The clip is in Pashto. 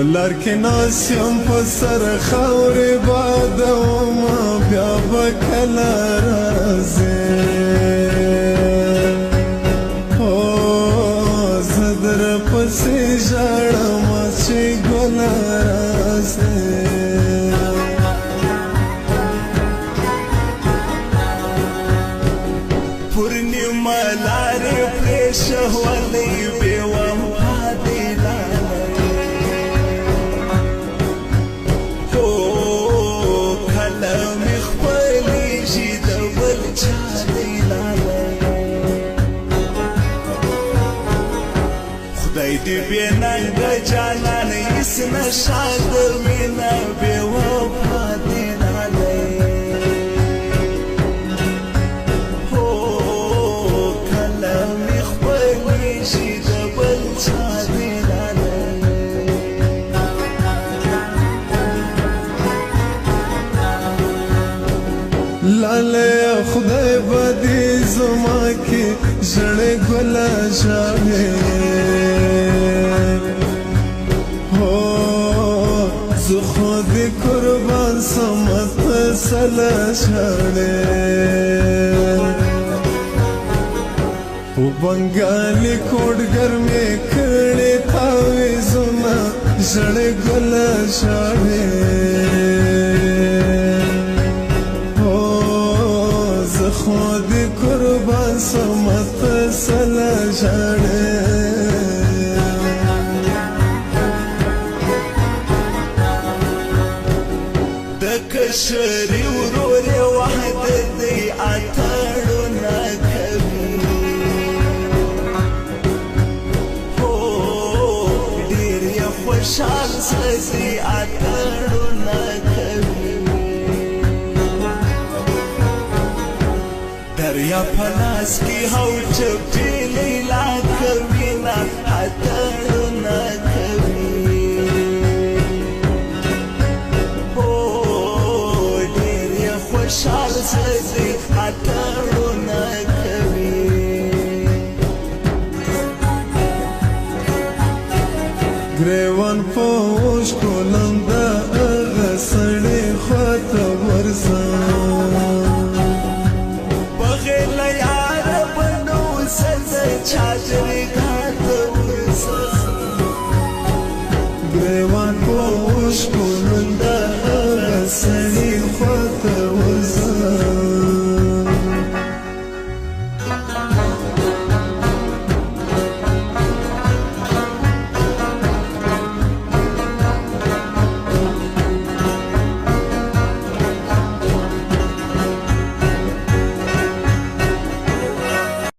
پلار کې ناس یم په سر خاورې بادومه بیا به کله راځې هو زه درپسې ژاړمه چې ګله راځې پورنیما لارې پرېښولې بې وفا دې خدای دې بې ننګه جانان هېڅ نشه د مینه بې وفا دې لالی هو کله مې خپلېږي د بل چا دې لالی لالی خدای به دې زما کې زړې ګله ژاړې زه خو دې قربان سم ته سله ژاړې په بنګالي کوډګر مې کړې تاویزونه زړې ګله ژاړې زه خو دې قربان سم ته سله ژاړې کشري ورور وحدت دی اتړونه کوي هو ډېر یې خوشحال زړه دی اتړونه کوي دریا په لاس کې هو چپې لیلا کوي نه اتړونه کوي خوشحال زړه اتړونه کوي ګریوان په اوښکو لمده هغه سړی خواته ورځم بغیر له یاره به نه اوسه زه چادرې ته ورځم